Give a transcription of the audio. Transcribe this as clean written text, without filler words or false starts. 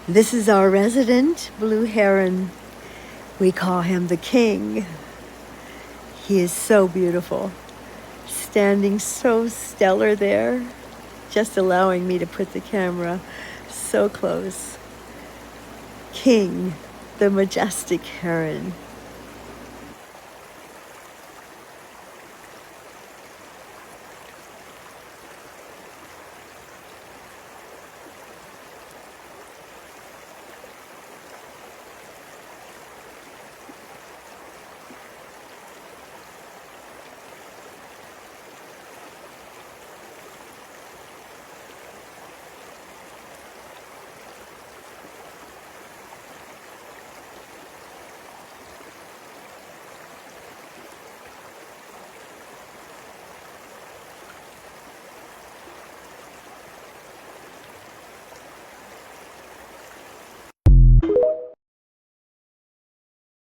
This is our resident blue heron. We call him the king. He is so beautiful, standing so stellar there, just allowing me to put the camera so close. King, the majestic heron.